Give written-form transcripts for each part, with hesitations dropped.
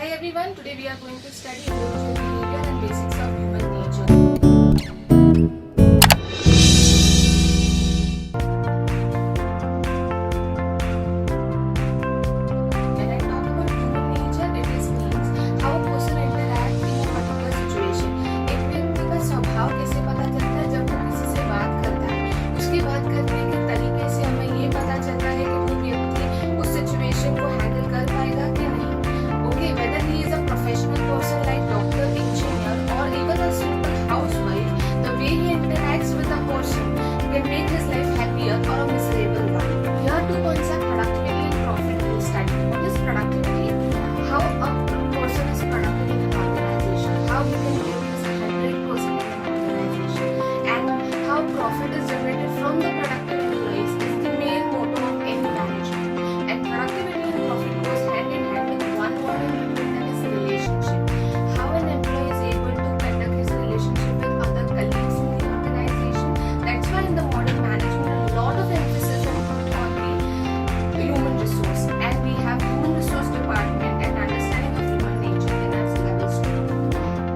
Hi everyone, today we are going to study individual behavior and basics of human nature. When I talk about human nature, it is means how a person interacts in a particular situation. एक व्यक्ति का स्वभाव कैसे पता चलता है जब वो किसी से बात करता है, उसकी बात करने के तरीके से हमें ये पता चलता है कि वो व्यक्ति उस सिचुएशन को हैंडल कर पाएगा कि नहीं. Okay, whether he is a professional person like doctor, engineer, or even a simple housewife, the way he interacts with a person can make his life happier or a miserable one. Here two concepts, productivity and profit, will study. What is productivity? How a person is productive in an organization, how he can produce 100% in an organization, and how profit is generated from the productive employees is the main motto of any management. And productivity and profit goes hand in hand with one modern that is relationship. How an employee is able to conduct his relationship with other colleagues in the organization. That's why in the modern management a lot of emphasis is put on the human resource, and we have human resource department and understanding of human nature in our syllabus too.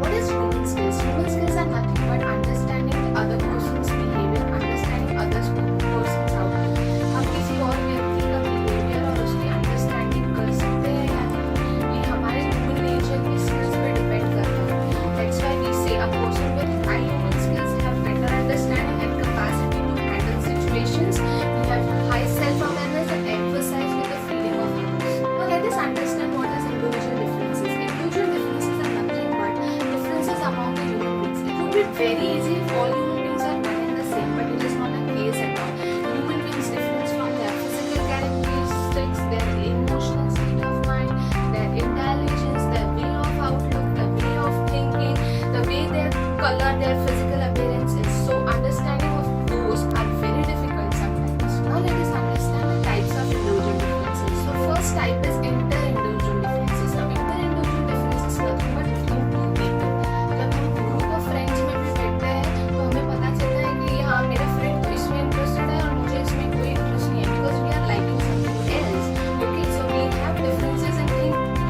What is human skills? Human skills are nothing but understanding the other person's behavior, understanding others person's outlook. हम किसी और व्यक्ति का behavior और उसकी understanding कर सकते हैं या नहीं, ये हमारे human nature की skills पे depend करता है. That's why we say a person with high human skills have better understanding and capacity to handle situations. We have high self-awareness and emphasize with the feeling of others. Now let us understand what is individual differences. Individual differences are nothing but differences among the human beings. It would be very easy if all human beings are one and the same, but it is not the case at all. Human beings differ from their physical characteristics, their emotional state of mind, their intelligence, their way of outlook, the way of thinking, the way their color, their physical appearance is. So understanding of those are very difficult sometimes. Now let us understand the types of individual differences. So first type is inter-individual differences. Now inter-individual differences is nothing but between two people. जब हम group of friends में भी बैठते हैं तो हमें पता चलता है कि हाँ मेरा friend तो इसमें interested है और मुझे इसमें कोई interest नहीं है, because we are liking something else. Okay, so we have differences in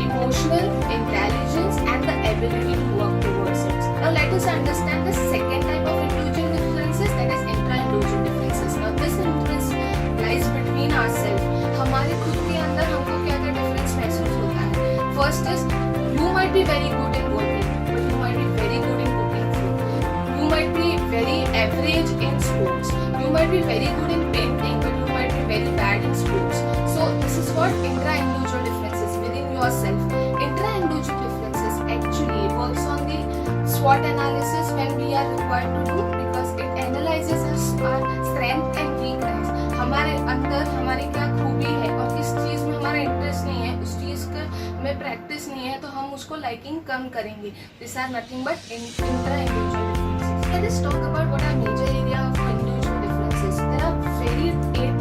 emotional intelligence and the ability to work towards it. Now let us understand the second type of individual differences, that is intra-individual differences. Now this difference lies between ourselves. हमारे खुद के अंदर हमको क्या क्या difference महसूस होता है. First is you might be very good in working, but you might be very good in cooking food. You might be very average in sports. You might be very good in painting, but you might be very bad in sports. So this is what intra-individual differences within yourself. Intra-individual differences actually works on the SWOT analysis when we are required to do, because it analyzes our strength and weakness. हमारे अंदर हमारी क्या खूबी है और किस चीज़ में हमारा इंटरेस्ट नहीं है, उस चीज़ का में प्रैक्टिस नहीं है, तो हम उसको लाइकिंग कम करेंगे. These are nothing but intra-individual differences. Let us talk about what are major area of individual differences. There are very 8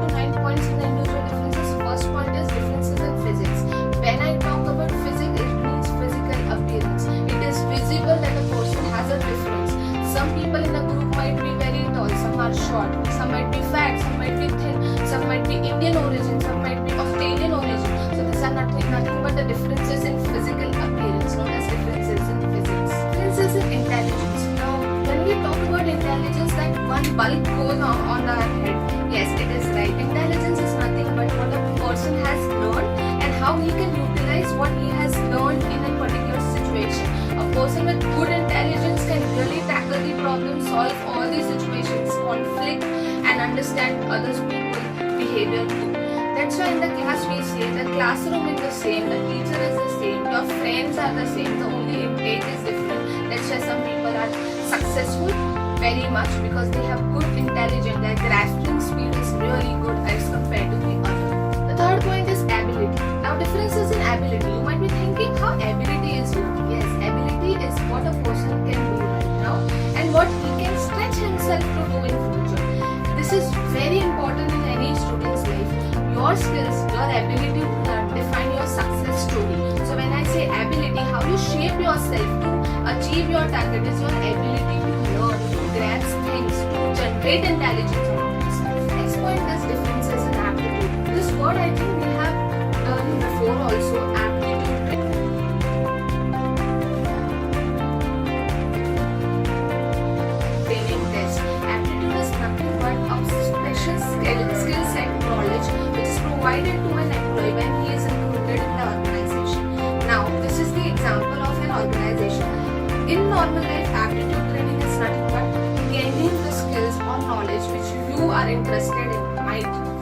to 9 points in the individual differences. First point is differences in physics. When I talk about physics, it means physical appearance. It is visible that a person has a difference. Some people in a group might be very tall, some are short, some might be fat, some might be thin, some might be Indian origin, some might be Australian origin. So these are nothing but the differences in physical appearance, known as differences in physics. Differences in intelligence. Now, when we talk about intelligence, that one bulb goes on our head. Yes, it is right. Intelligence is nothing but what a person has learned and how he can utilize what he has learned in a particular situation. A person with good intelligence can really tackle the problem, solve all the situations, conflict, and understand others people's behavior too. That's why in the class we say the classroom is the same, the teacher is the same, your friends are the same, the only age is different. That's why some people are successful very much because they have good intelligence, their grasping speed is really good as compared to the other. The third point is ability. Now differences in ability. You might be thinking how ability is used. Yes, ability is what a person can do right now and what he can stretch himself to do in future. This is very important in any student's life. Your skills, your ability to learn define your success story. So when I say ability, how you shape yourself to achieve your target is your ability to learn, to grasp things, to generate intelligence around yourself. Next point is differences in aptitude. This word I think we have done before also, aptitude. are interested in.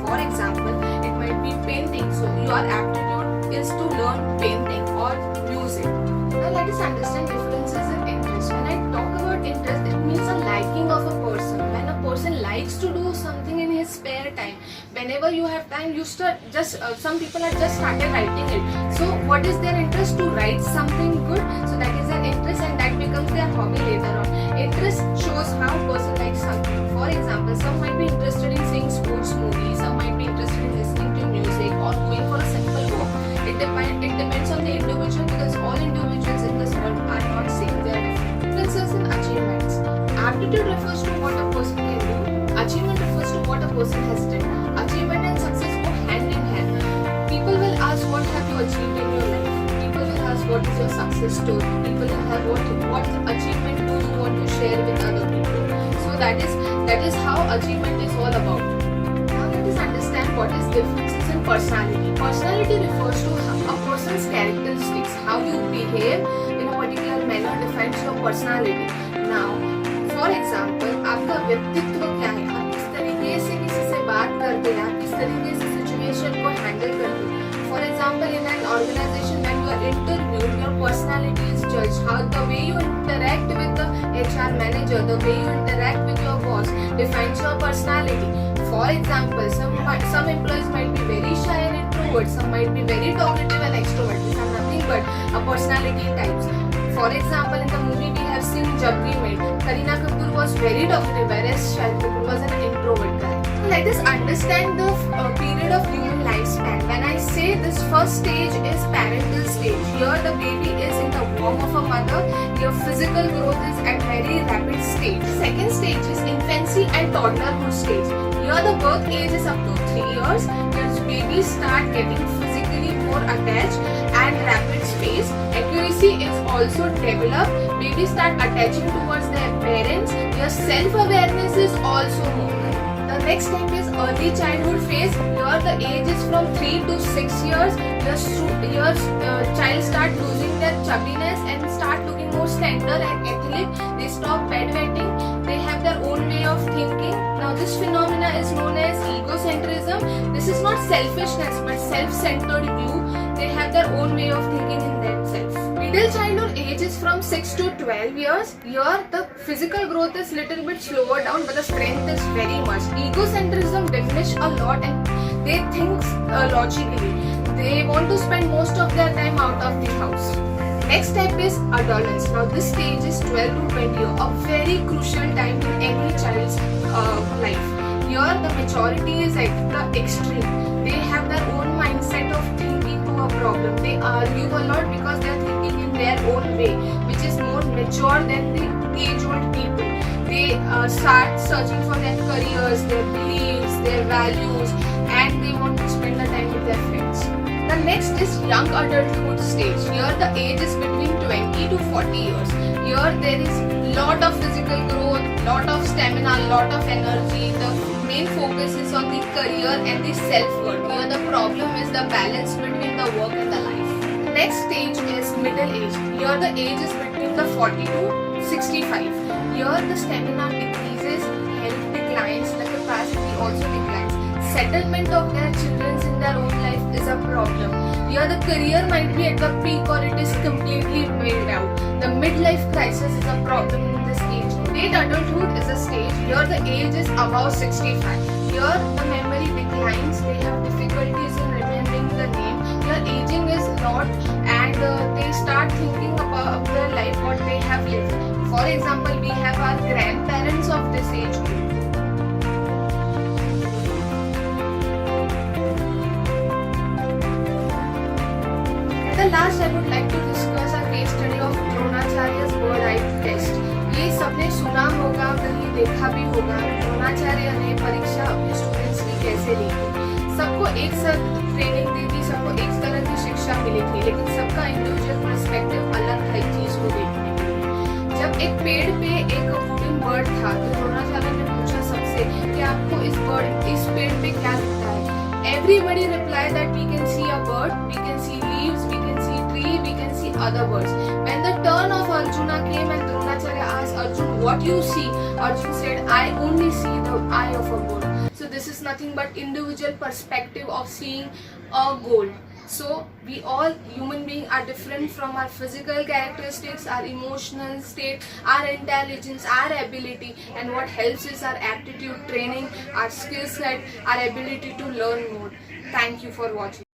For example, it might be painting. So your aptitude is to learn painting or music. Now let us understand differences in interest. When I talk about interest, it means a liking of a person. When a person likes to do something in his spare time, whenever you have time, you start some people have just started writing it. So what is their interest? To write something good. So that is an interest, and that becomes their hobby later on. Interest shows how a person likes something. For example, some might be interested in seeing sports movies, some might be interested in listening to music or going for a simple walk. It depends on the individual, because all individuals in this world are not same. They are different. Differences in achievements. Aptitude refers to what a person can do. Achievement refers to what a person has done. Achievement and success go hand in hand. People will ask, what have you achieved in your life? People will ask, what is your success story? People will have what achievement do you want to share with other people? So that is how achievement is all about. Now let us understand what is differences in personality. Personality refers to a person's characteristics. How you behave in a particular manner defines your personality. Now, for example, आपका व्यक्तित्व क्या है? आप किस तरीके से किसी से बात करते हैं? आप किस तरीके से सिचुएशन को हैंडल करते हैं? For example, in an organization, when you are interviewed, your personality is judged. How the way you interact with the HR manager, the way you interact with your boss defines your personality. For example, some employees might be very shy and introvert, some might be very talkative and extrovert. These are nothing but a personality types. For example, in the movie we have seen Jab We Met, Kareena Kapoor was very talkative, whereas Shahid Kapoor was an introvert guy. Let us understand the period of human lifespan. When I say this first stage is parental stage, here the baby is in the womb of a mother, your physical growth is at very rapid stage. Second stage is infancy and toddlerhood stage. Here the birth age is up to 3 years. Your babies start getting physically more attached and rapid space. Accuracy is also developed. Babies start attaching towards their parents. Your self-awareness is also more. The next step is early childhood phase. Here the age is from 3 to 6 years. Your child start losing their chubbiness and start looking more slender and athletic. They stop bedwetting. They have their own way of thinking. Now this phenomena is known as egocentrism. This is not selfishness but self-centered view. They have their own way of thinking in themselves. Middle childhood age is from 6 to 12 years. Here the physical growth is little bit slower down, but the strength is very much. Egocentrism diminish a lot and they think logically. They want to spend most of their time out of the house. Next step is adolescence. Now this stage is 12 to 20, a very crucial time in any child's life. Here the maturity is at the extreme. They have their own mindset of thinking to a problem. They argue a lot because they are thinking in their own way, which is more mature than the age-old people. They start searching for their careers, their beliefs, their values, and they want to spend the time with their friends. The next is young adulthood stage. Here the age is between 20 to 40 years. Here there is lot of physical growth, lot of stamina, lot of energy. The main focus is on the career and the self-worth. Here the problem is the balance between the work and the life. Next stage is middle age. Here the age is between the 40 to 65. Here the stamina decreases, health declines, the capacity also declines. Settlement of their children in their own life is a problem. Here the career might be at the peak or it is completely failed out. The midlife crisis is a problem in this age. Late adulthood is a stage. Here the age is above 65. Here the memory declines. They have difficulties in remembering the name. Here aging is lot and they start thinking about their life, what they have lived. For example, we have our grandparents of this age group. The last I would like to discuss a case study of द्रोणाचार्य's bird eye test. ये सबने सुना होगा, कहीं देखा भी होगा. द्रोणाचार्य ने परीक्षा अपने स्टूडेंट्स की कैसे ली थी. सबको एक साथ ट्रेनिंग दी थी, सबको एक तरह की शिक्षा मिली थी, लेकिन सबका इंडिविजुअल पर्सपेक्टिव अलग था एक चीज को देखने के लिए. जब एक पेड़ पे एक वुडन बर्ड था तो द्रोणाचार्य ने पूछा सबसे कि आपको इस पेड़ पे क्या दिखता है. Everybody replied that we can see a bird, we can see leaves, we can see tree, we can see other birds. When the turn of Arjuna came and Dronacharya asked Arjun, what you see? Arjun said, I only see the eye of a bird. this is nothing but individual perspective of seeing a goal. So we all human beings are different from our physical characteristics, our emotional state, our intelligence, our ability, and what helps is our aptitude training, our skill set, our ability to learn more. Thank you for watching.